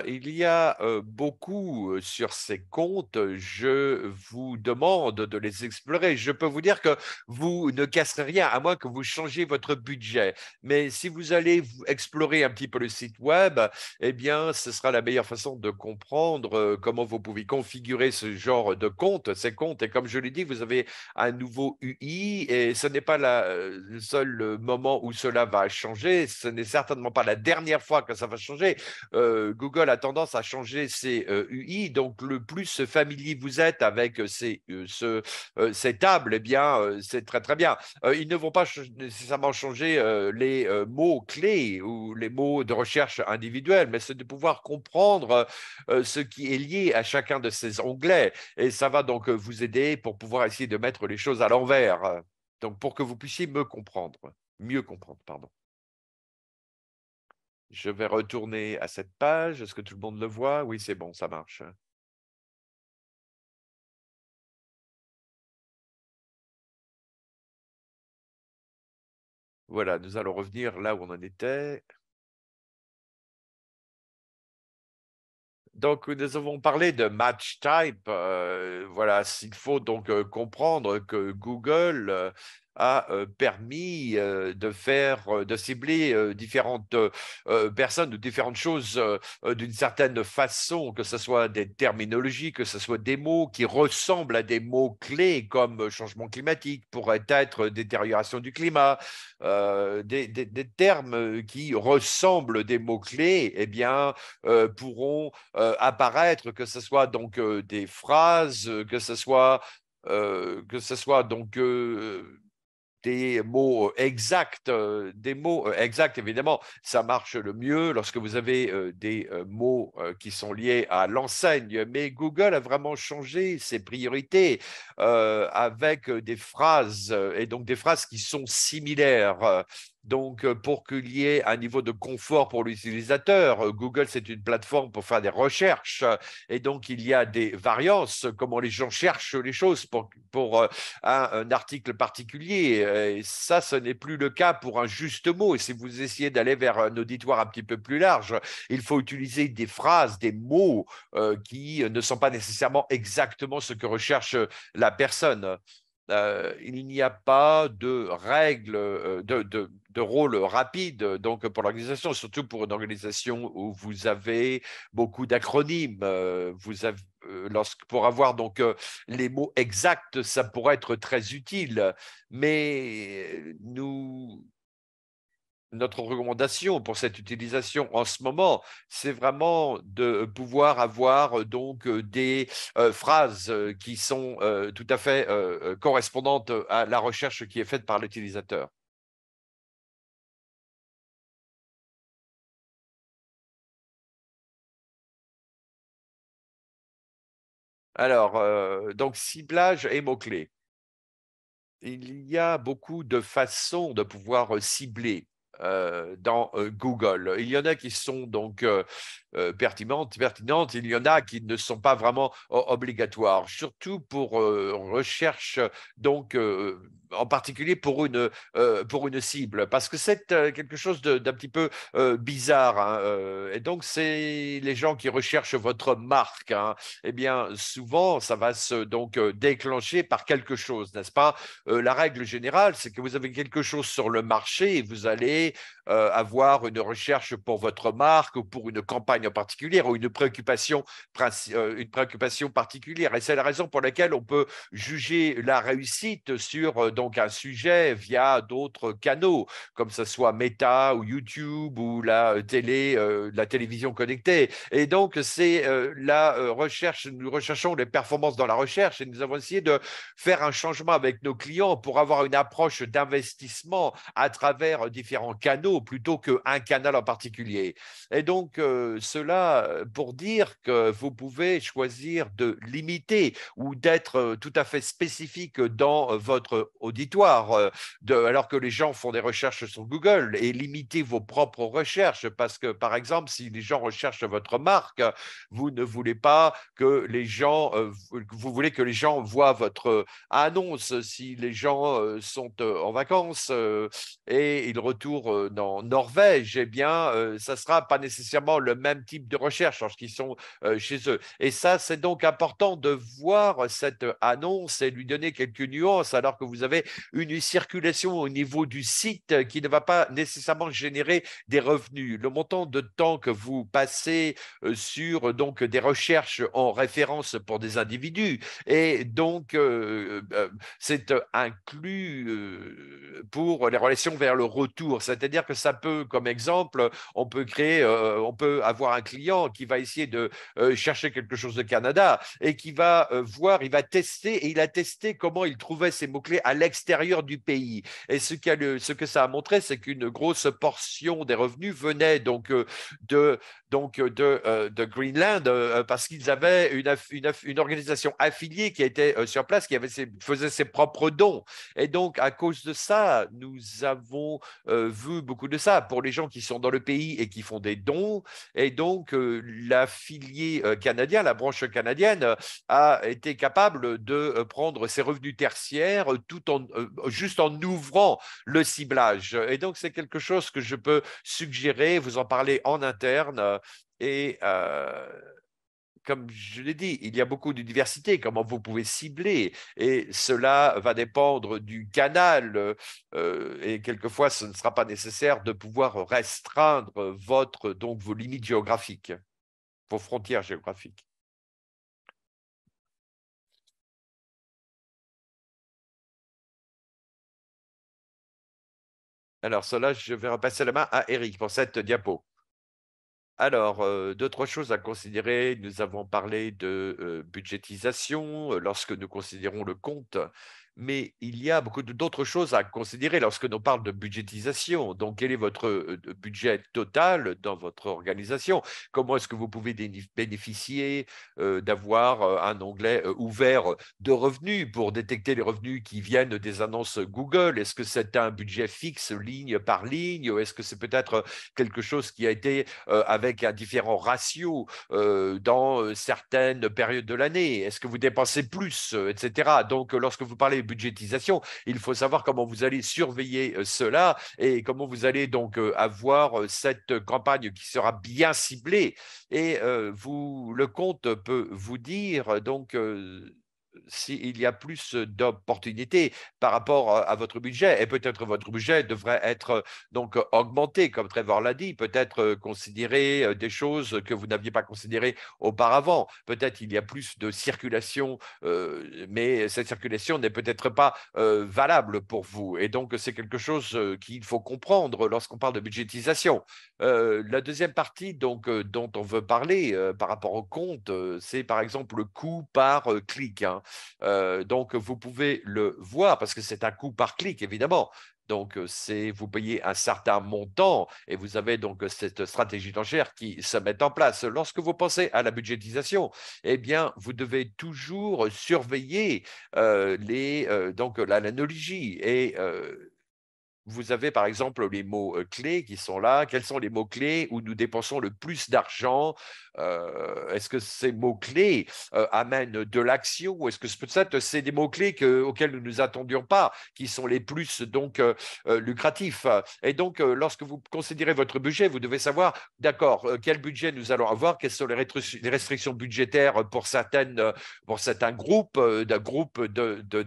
Il y a beaucoup sur ces comptes. Je vous demande de les explorer. Je peux vous dire que vous ne casserez rien, à moins que vous changiez votre budget. Mais si vous allez explorer un petit peu le site web, eh bien, ce sera la meilleure façon de comprendre comment vous pouvez configurer ce genre de compte, ces comptes. Et comme je l'ai dit, vous avez un nouveau UI et ce n'est pas le seul moment où cela va changer. Ce n'est certainement pas la dernière fois que ça va changer. Google a tendance à changer ses UI, donc le plus familier vous êtes avec ces tables, eh bien, c'est très très bien. Ils ne vont pas nécessairement changer les mots-clés ou les mots de recherche individuels, mais c'est de pouvoir comprendre ce qui est lié à chacun de ces onglets. Et ça va donc vous aider pour pouvoir essayer de mettre les choses à l'envers. Donc, pour que vous puissiez mieux comprendre, pardon. Je vais retourner à cette page. Est-ce que tout le monde le voit? Oui, c'est bon, ça marche. Voilà, nous allons revenir là où on en était. Donc, nous avons parlé de match type. Voilà, il faut donc comprendre que Google a permis de cibler différentes personnes ou différentes choses d'une certaine façon, que ce soit des terminologies, que ce soit des mots qui ressemblent à des mots clés comme changement climatique, pourrait être détérioration du climat, des termes qui ressemblent des mots clés, eh bien, pourront apparaître, que ce soit donc des phrases, que ce soit donc des mots exacts, évidemment, ça marche le mieux lorsque vous avez des mots qui sont liés à l'enseigne, mais Google a vraiment changé ses priorités avec des phrases, et donc des phrases qui sont similaires. Donc, pour qu'il y ait un niveau de confort pour l'utilisateur, Google, c'est une plateforme pour faire des recherches, et donc il y a des variances, comment les gens cherchent les choses pour un article particulier. Et ça, ce n'est plus le cas pour un juste mot. Et si vous essayez d'aller vers un auditoire un petit peu plus large, il faut utiliser des phrases, des mots qui ne sont pas nécessairement exactement ce que recherche la personne. Il n'y a pas de règles, de rôle rapide donc pour l'organisation, surtout pour une organisation où vous avez beaucoup d'acronymes. Pour avoir donc les mots exacts, ça pourrait être très utile, mais notre recommandation pour cette utilisation en ce moment, c'est vraiment de pouvoir avoir donc des phrases qui sont tout à fait correspondantes à la recherche qui est faite par l'utilisateur. Alors, donc ciblage et mots-clés. Il y a beaucoup de façons de pouvoir cibler dans Google. Il y en a qui sont donc pertinentes, il y en a qui ne sont pas vraiment obligatoires, surtout pour recherche, donc en particulier pour une cible, parce que c'est quelque chose d'un petit peu bizarre, hein, et donc c'est les gens qui recherchent votre marque, hein, eh bien souvent ça va se donc déclencher par quelque chose, n'est-ce pas? La règle générale, c'est que vous avez quelque chose sur le marché et vous allez avoir une recherche pour votre marque ou pour une campagne en particulier ou une préoccupation particulière. Et c'est la raison pour laquelle on peut juger la réussite sur donc un sujet via d'autres canaux, comme ce soit Meta ou YouTube ou la télévision connectée. Et donc, c'est la recherche, nous recherchons les performances dans la recherche et nous avons essayé de faire un changement avec nos clients pour avoir une approche d'investissement à travers différents canaux plutôt qu'un canal en particulier. Et donc, cela pour dire que vous pouvez choisir de limiter ou d'être tout à fait spécifique dans votre auditoire, alors que les gens font des recherches sur Google, et limiter vos propres recherches parce que, par exemple, si les gens recherchent votre marque, vous ne voulez pas que les gens, vous voulez que les gens voient votre annonce. Si les gens sont en vacances et ils retournent en Norvège, eh bien, ça ne sera pas nécessairement le même type de recherche lorsqu'ils sont chez eux. Et ça, c'est donc important de voir cette annonce et lui donner quelques nuances, alors que vous avez une circulation au niveau du site qui ne va pas nécessairement générer des revenus. Le montant de temps que vous passez sur donc des recherches en référence pour des individus, et donc c'est inclus pour les relations vers le retour. C'est-à-dire que ça peut, comme exemple, on peut avoir un client qui va essayer de chercher quelque chose de Canada et qui va voir, il va tester, et il a testé comment il trouvait ces mots-clés à l'extérieur du pays. Et ce que ça a montré, c'est qu'une grosse portion des revenus venait donc de Greenland, parce qu'ils avaient une organisation affiliée qui était sur place, faisait ses propres dons. Et donc, à cause de ça, nous avons vu beaucoup de ça pour les gens qui sont dans le pays et qui font des dons. Et donc, l'affilié canadien, la branche canadienne, a été capable de prendre ses revenus tertiaires juste en ouvrant le ciblage. Et donc, c'est quelque chose que je peux suggérer, vous en parler en interne. Et comme je l'ai dit, il y a beaucoup de diversité, comment vous pouvez cibler, et cela va dépendre du canal, et quelquefois ce ne sera pas nécessaire de pouvoir restreindre donc vos limites géographiques, vos frontières géographiques. Alors, cela, je vais repasser la main à Eric pour cette diapo. Alors, d'autres choses à considérer, nous avons parlé de budgétisation lorsque nous considérons le compte, mais il y a beaucoup d'autres choses à considérer lorsque l'on parle de budgétisation. Donc, quel est votre budget total dans votre organisation? Comment est-ce que vous pouvez bénéficier d'avoir un onglet ouvert de revenus pour détecter les revenus qui viennent des annonces Google? Est-ce que c'est un budget fixe ligne par ligne? Est-ce que c'est peut-être quelque chose qui a été avec un différent ratio dans certaines périodes de l'année? Est-ce que vous dépensez plus, etc. Donc, lorsque vous parlez de budgétisation, il faut savoir comment vous allez surveiller cela et comment vous allez donc avoir cette campagne qui sera bien ciblée. Et le compte peut vous dire donc s'il y a plus d'opportunités par rapport à votre budget. Et peut-être votre budget devrait être donc augmenté, comme Trevor l'a dit, peut-être considérer des choses que vous n'aviez pas considérées auparavant. Peut-être il y a plus de circulation, mais cette circulation n'est peut-être pas valable pour vous. Et donc, c'est quelque chose qu'il faut comprendre lorsqu'on parle de budgétisation. La deuxième partie donc, dont on veut parler par rapport au compte, c'est par exemple le coût par clic, hein. Donc, vous pouvez le voir parce que c'est un coût par clic, évidemment. Donc, vous payez un certain montant et vous avez donc cette stratégie d'enchère qui se met en place. Lorsque vous pensez à la budgétisation, eh bien, vous devez toujours surveiller donc l'analogie et vous avez par exemple les mots-clés qui sont là. Quels sont les mots-clés où nous dépensons le plus d'argent? Est-ce que ces mots-clés amènent de l'action ou est-ce que peut-être c'est des mots-clés auxquels nous ne nous attendions pas, qui sont les plus donc lucratifs? Et donc, lorsque vous considérez votre budget, vous devez savoir, d'accord, quel budget nous allons avoir, quelles sont les restrictions budgétaires pour certains groupes,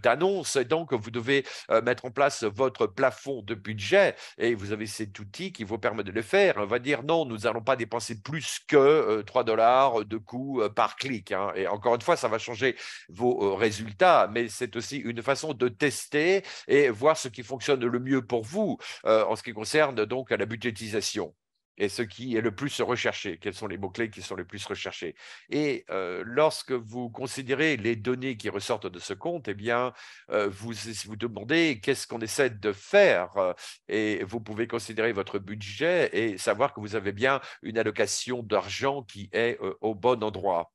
d'annonces. Et donc, vous devez mettre en place votre plafond de budget et vous avez cet outil qui vous permet de le faire. On va dire non, nous n'allons pas dépenser plus que 3 $ de coût par clic, hein. Et encore une fois, ça va changer vos résultats, mais c'est aussi une façon de tester et voir ce qui fonctionne le mieux pour vous en ce qui concerne donc la budgétisation. Et ce qui est le plus recherché, quels sont les mots-clés qui sont les plus recherchés. Et lorsque vous considérez les données qui ressortent de ce compte, eh bien, vous demandez qu'est-ce qu'on essaie de faire et vous pouvez considérer votre budget et savoir que vous avez bien une allocation d'argent qui est au bon endroit.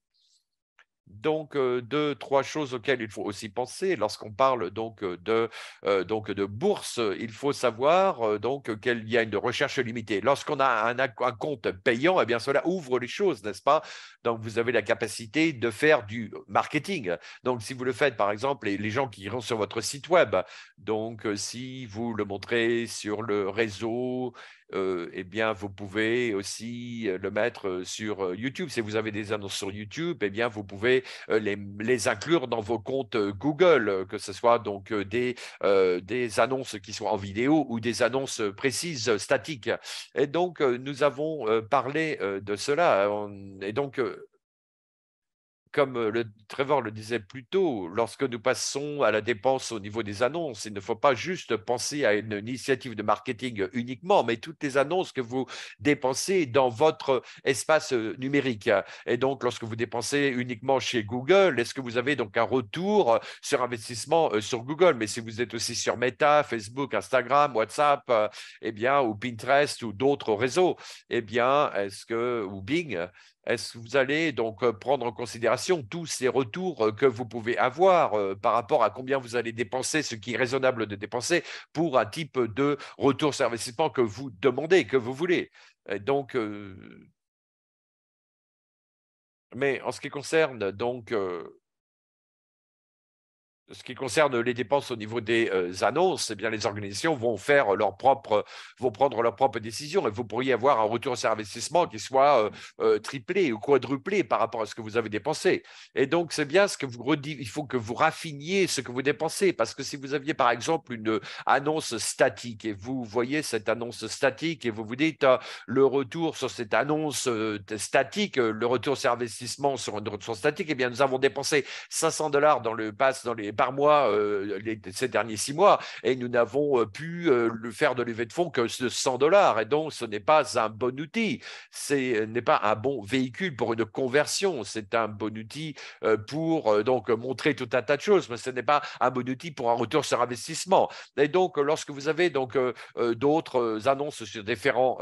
Donc, deux, trois choses auxquelles il faut aussi penser lorsqu'on parle donc de bourse. Il faut savoir donc qu'il y a une recherche limitée. Lorsqu'on a un compte payant, eh bien cela ouvre les choses, n'est-ce pas? Donc, vous avez la capacité de faire du marketing. Donc, si vous le faites, par exemple, les gens qui iront sur votre site web, donc si vous le montrez sur le réseau, eh bien, vous pouvez aussi le mettre sur YouTube. Si vous avez des annonces sur YouTube, eh bien, vous pouvez les inclure dans vos comptes Google, que ce soit donc des annonces qui sont en vidéo ou des annonces précises, statiques. Et donc, nous avons parlé de cela. Et donc, comme Trevor le disait plus tôt, lorsque nous passons à la dépense au niveau des annonces, il ne faut pas juste penser à une initiative de marketing uniquement, mais toutes les annonces que vous dépensez dans votre espace numérique. Et donc, lorsque vous dépensez uniquement chez Google, est-ce que vous avez donc un retour sur investissement sur Google? Mais si vous êtes aussi sur Meta, Facebook, Instagram, WhatsApp, eh bien, ou Pinterest ou d'autres réseaux, eh bien, ou Bing, est-ce que vous allez donc prendre en considération tous ces retours que vous pouvez avoir par rapport à combien vous allez dépenser, ce qui est raisonnable de dépenser pour un type de retour sur investissement que vous demandez, que vous voulez? Et donc, mais en ce qui concerne donc ce qui concerne les dépenses au niveau des annonces, eh bien, les organisations vont prendre leurs propres décisions et vous pourriez avoir un retour sur investissement qui soit triplé ou quadruplé par rapport à ce que vous avez dépensé. Et donc, c'est bien il faut que vous raffiniez ce que vous dépensez parce que si vous aviez par exemple une annonce statique et vous voyez cette annonce statique et vous vous dites le retour sur cette annonce statique, le retour sur investissement sur une ressource statique, eh bien, nous avons dépensé 500 $ dans les par mois ces derniers 6 mois et nous n'avons pu faire de levée de fonds que de $100. Et donc, ce n'est pas un bon outil. Ce n'est pas un bon véhicule pour une conversion. C'est un bon outil pour donc montrer tout un tas de choses, mais ce n'est pas un bon outil pour un retour sur investissement. Et donc, lorsque vous avez donc d'autres annonces sur différents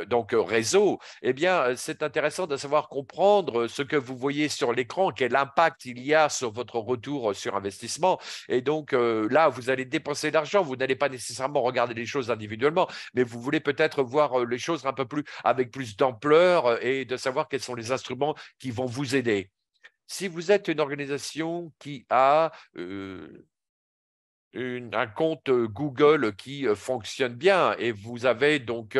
donc réseaux, eh bien, c'est intéressant de savoir comprendre ce que vous voyez sur l'écran, quel impact il y a sur votre retour sur investissement. Et donc là, vous allez dépenser de l'argent, vous n'allez pas nécessairement regarder les choses individuellement, mais vous voulez peut-être voir les choses un peu plus avec plus d'ampleur et de savoir quels sont les instruments qui vont vous aider. Si vous êtes une organisation qui a un compte Google qui fonctionne bien et vous avez donc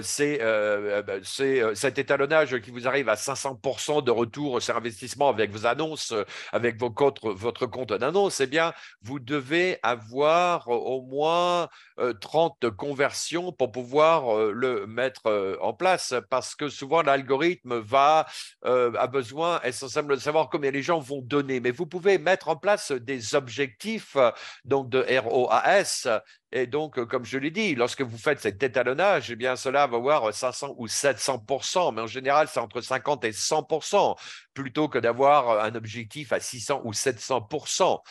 cet étalonnage qui vous arrive à 500% de retour sur investissement avec vos annonces, avec votre compte d'annonce, eh bien, vous devez avoir au moins 30 conversions pour pouvoir le mettre en place, parce que souvent l'algorithme a besoin essentiellement de savoir combien les gens vont donner. Mais vous pouvez mettre en place des objectifs donc de ROAS. Et donc, comme je l'ai dit, lorsque vous faites cet étalonnage, eh bien, cela va avoir 500 ou 700%, mais en général, c'est entre 50 et 100%, plutôt que d'avoir un objectif à 600 ou 700%.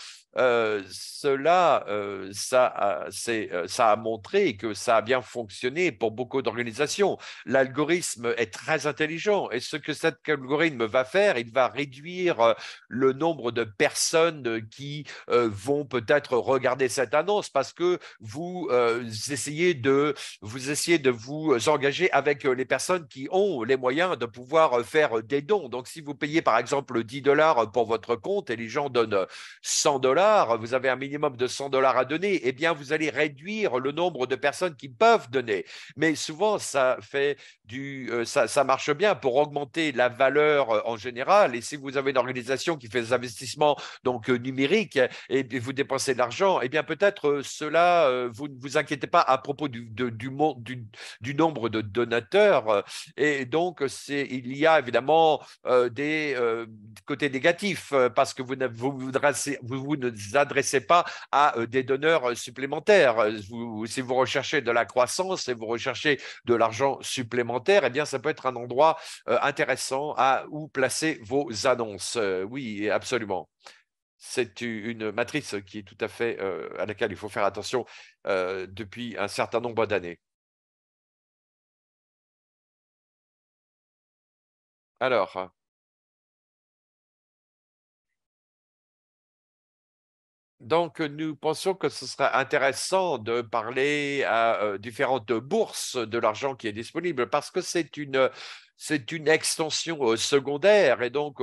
Ça a montré que ça a bien fonctionné pour beaucoup d'organisations. L'algorithme est très intelligent et ce que cet algorithme va faire, il va réduire le nombre de personnes qui vont peut-être regarder cette annonce parce que vous essayez de vous engager avec les personnes qui ont les moyens de pouvoir faire des dons. Donc, si vous payez par exemple $10 pour votre compte et les gens donnent $100, vous avez un minimum de $100 à donner, eh bien, vous allez réduire le nombre de personnes qui peuvent donner. Mais souvent, ça marche bien pour augmenter la valeur en général. Et si vous avez une organisation qui fait des investissements donc numériques et vous dépensez de l'argent, eh bien, peut-être cela, vous ne vous inquiétez pas à propos du nombre de donateurs. Et donc, il y a évidemment des côtés négatifs parce que vous ne vous adressez pas à des donneurs supplémentaires. Si vous recherchez de la croissance et vous recherchez de l'argent supplémentaire, eh bien, ça peut être un endroit intéressant où placer vos annonces. Oui, absolument. C'est une matrice qui est tout à fait à laquelle il faut faire attention depuis un certain nombre d'années. Alors, donc, nous pensons que ce serait intéressant de parler à différentes bourses de l'argent qui est disponible parce que c'est une extension secondaire et donc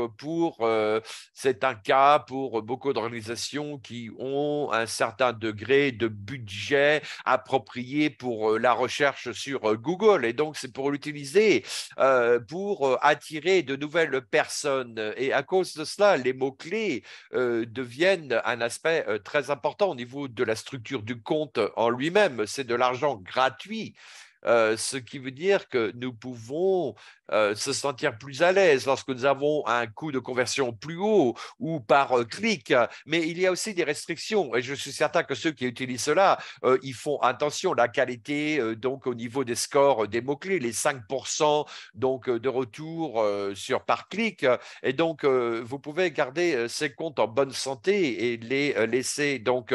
c'est un cas pour beaucoup d'organisations qui ont un certain degré de budget approprié pour la recherche sur Google et donc c'est pour l'utiliser pour attirer de nouvelles personnes et à cause de cela, les mots-clés deviennent un aspect très important au niveau de la structure du compte en lui-même. C'est de l'argent gratuit. Ce qui veut dire que nous pouvons se sentir plus à l'aise lorsque nous avons un coût de conversion plus haut ou par clic. Mais il y a aussi des restrictions et je suis certain que ceux qui utilisent cela, ils font attention. La qualité, donc au niveau des scores des mots-clés, les 5% donc, de retour par clic. Et donc, vous pouvez garder ces comptes en bonne santé et les laisser donc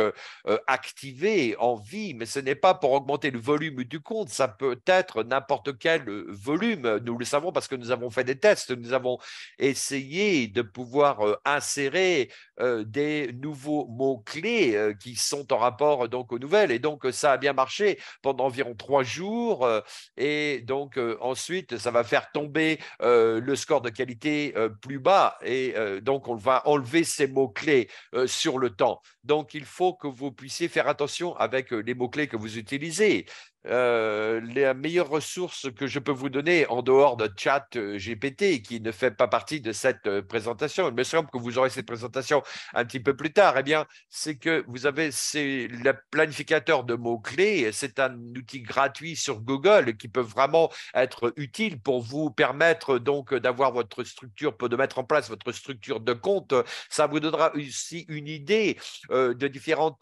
activés en vie, mais ce n'est pas pour augmenter le volume du compte. Ça peut être n'importe quel volume. Nous le savons parce que nous avons fait des tests. Nous avons essayé de pouvoir insérer des nouveaux mots-clés qui sont en rapport donc aux nouvelles. Et donc, ça a bien marché pendant environ 3 jours. Et donc, ensuite, ça va faire tomber le score de qualité plus bas. Et donc, on va enlever ces mots-clés sur le temps. Donc, il faut que vous puissiez faire attention avec les mots-clés que vous utilisez. La meilleure ressource que je peux vous donner en dehors de Chat GPT, qui ne fait pas partie de cette présentation, il me semble que vous aurez cette présentation un petit peu plus tard, eh bien, c'est que vous avez le planificateur de mots-clés. C'est un outil gratuit sur Google qui peut vraiment être utile pour vous permettre donc d'avoir votre structure, de mettre en place votre structure de compte. Ça vous donnera aussi une idée de différents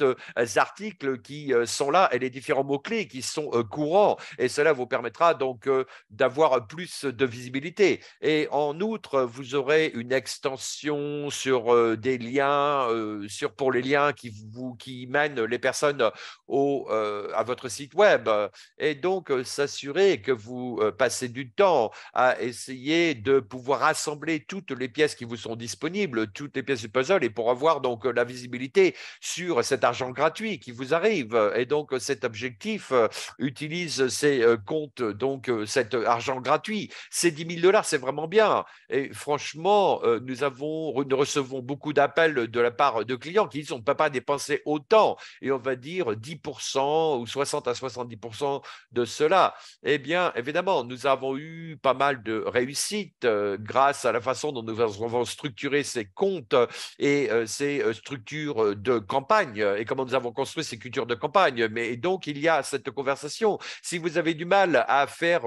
articles qui sont là et les différents mots-clés qui sont courants. Et cela vous permettra donc d'avoir plus de visibilité. Et en outre, vous aurez une extension sur des liens, pour les liens qui mènent les personnes à votre site web. Et donc, s'assurer que vous passez du temps à essayer de pouvoir rassembler toutes les pièces qui vous sont disponibles, toutes les pièces du puzzle, et pour avoir donc la visibilité sur cet argent gratuit qui vous arrive. Et donc, cet objectif utilise ces comptes, donc cet argent gratuit. Ces 10 000 $, c'est vraiment bien. Et franchement, nous recevons beaucoup d'appels de la part de clients qui disent on ne peut pas dépenser autant, et on va dire 10% ou 60 à 70% de cela. Eh bien, évidemment, nous avons eu pas mal de réussites grâce à la façon dont nous avons structuré ces comptes et ces structures de campagne, et comment nous avons construit ces cultures de campagne. Mais donc, il y a cette conversation. Si vous avez du mal à faire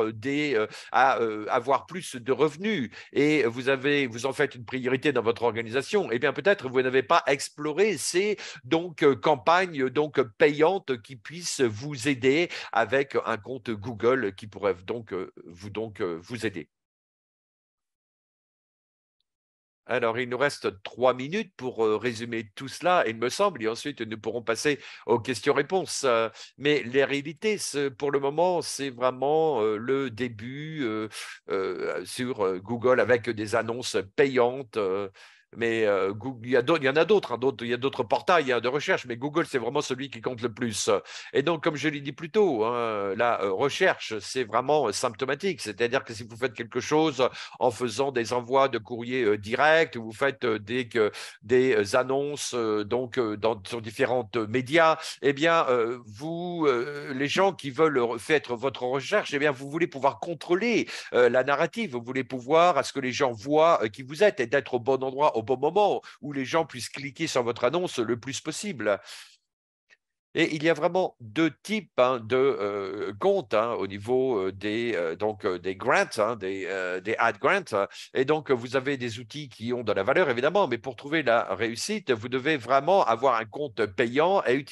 à avoir plus de revenus et vous en faites une priorité dans votre organisation, eh bien peut-être vous n'avez pas exploré ces campagnes donc payantes qui puissent vous aider avec un compte Google qui pourrait donc vous aider. Alors, il nous reste 3 minutes pour résumer tout cela, il me semble, et ensuite nous pourrons passer aux questions-réponses. Mais les réalités, pour le moment, c'est vraiment le début sur Google avec des annonces payantes. Mais il y en a d'autres, il y a d'autres portails de recherche, mais Google, c'est vraiment celui qui compte le plus. Et donc, comme je l'ai dit plus tôt, hein, la recherche, c'est vraiment symptomatique. C'est-à-dire que si vous faites quelque chose en faisant des envois de courrier direct, vous faites des annonces sur différents médias, eh bien, les gens qui veulent faire votre recherche, eh bien, vous voulez pouvoir contrôler la narrative, vous voulez pouvoir à ce que les gens voient qui vous êtes et d'être au bon endroit au bon moment, où les gens puissent cliquer sur votre annonce le plus possible. Et il y a vraiment deux types de comptes au niveau des grants, des ad grants. Et donc, vous avez des outils qui ont de la valeur, évidemment, mais pour trouver la réussite, vous devez vraiment avoir un compte payant et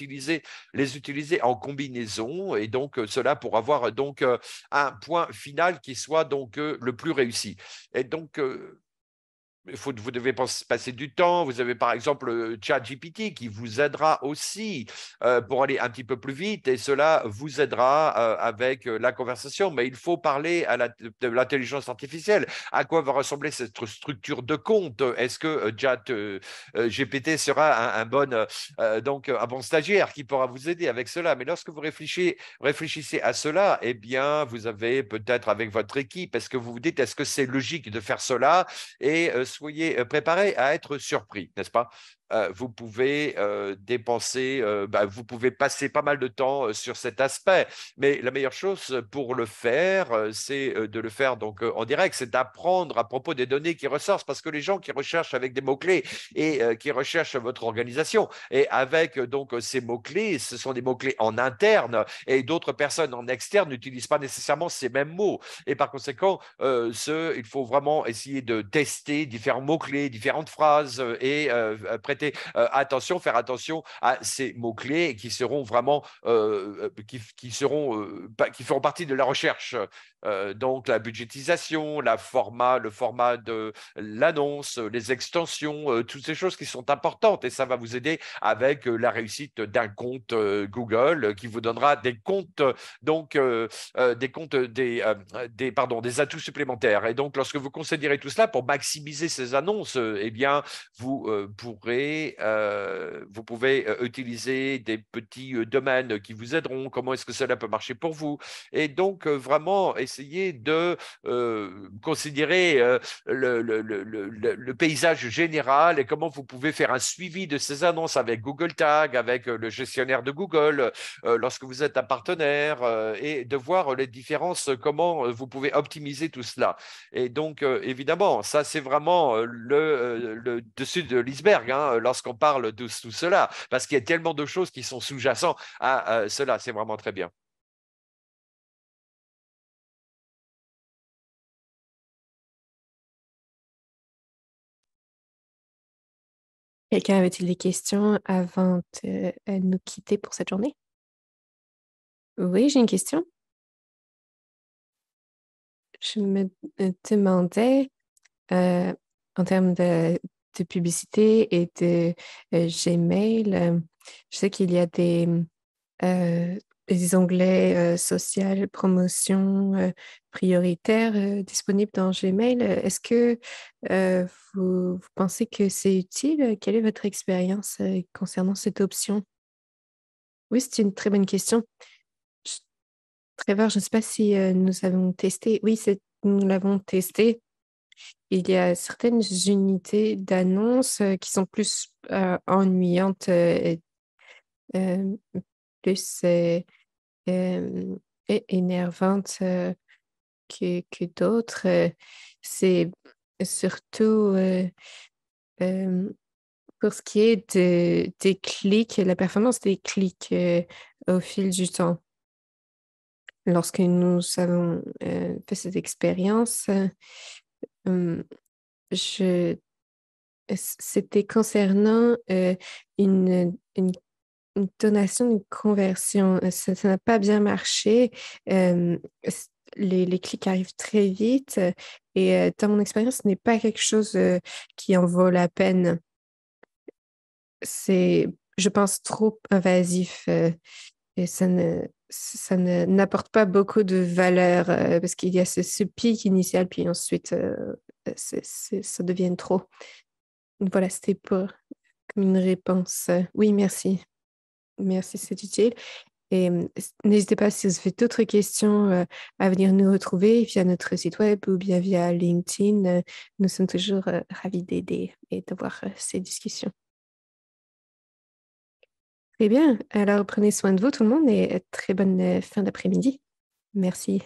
les utiliser en combinaison. Et donc, cela pour avoir donc un point final qui soit donc le plus réussi. Et donc, vous devez passer du temps. Vous avez par exemple ChatGPT qui vous aidera aussi pour aller un petit peu plus vite, et cela vous aidera avec la conversation. Mais il faut parler de l'intelligence artificielle. À quoi va ressembler cette structure de compte? Est-ce que ChatGPT sera un bon stagiaire qui pourra vous aider avec cela? Mais lorsque vous réfléchissez à cela, eh bien, vous avez peut-être avec votre équipe, est-ce que vous vous dites, est-ce que c'est logique de faire cela? Et soyez préparés à être surpris, n'est-ce pas? Vous pouvez vous pouvez passer pas mal de temps sur cet aspect, mais la meilleure chose pour le faire, c'est de le faire donc en direct, c'est d'apprendre à propos des données qui ressortent, parce que les gens qui recherchent avec des mots-clés et qui recherchent votre organisation, et avec donc ces mots-clés, ce sont des mots-clés en interne, et d'autres personnes en externe n'utilisent pas nécessairement ces mêmes mots, et par conséquent, il faut vraiment essayer de tester différents mots-clés, différentes phrases, et faire attention à ces mots-clés qui seront vraiment qui feront partie de la recherche. Donc la budgétisation, le format de l'annonce, les extensions, toutes ces choses qui sont importantes, et ça va vous aider avec la réussite d'un compte Google qui vous donnera des comptes des atouts supplémentaires. Et donc lorsque vous considérez tout cela pour maximiser ces annonces, eh bien vous pouvez utiliser des petits domaines qui vous aideront. Comment est-ce que cela peut marcher pour vous? Et donc, vraiment, essayer de considérer le paysage général et comment vous pouvez faire un suivi de ces annonces avec Google Tag, avec le gestionnaire de Google, lorsque vous êtes un partenaire, et de voir les différences, comment vous pouvez optimiser tout cela. Et donc, évidemment, ça, c'est vraiment le dessus de l'iceberg, hein, lorsqu'on parle de tout cela, parce qu'il y a tellement de choses qui sont sous-jacentes à cela. C'est vraiment très bien. Quelqu'un avait-il des questions avant de nous quitter pour cette journée? Oui, j'ai une question. Je me demandais, en termes de publicité et de Gmail, je sais qu'il y a euh, des onglets social, promotion prioritaire disponibles dans Gmail. Est-ce que vous pensez que c'est utile? Quelle est votre expérience concernant cette option? Oui, c'est une très bonne question. Je- Trevor, je ne sais pas si nous avons testé. Oui, nous l'avons testé. Il y a certaines unités d'annonces qui sont plus ennuyantes, euh, plus euh, énervantes que d'autres. C'est surtout euh, pour ce qui est des clics, la performance des clics au fil du temps. Lorsque nous avons fait cette expérience, euh, je c'était concernant une donation, une conversion. Ça n'a pas bien marché. Euh, les clics arrivent très vite et dans mon expérience, ce n'est pas quelque chose qui en vaut la peine. C'est, je pense, trop invasif et n'apporte pas beaucoup de valeur parce qu'il y a ce pic initial, puis ensuite, ça devient trop. Voilà, c'était pour comme une réponse. Oui, merci. Merci, c'est utile. Et n'hésitez pas si vous avez d'autres questions à venir nous retrouver via notre site web ou bien via LinkedIn. Nous sommes toujours ravis d'aider et d'avoir ces discussions. Très bien. Alors, prenez soin de vous, tout le monde, et très bonne fin d'après-midi. Merci.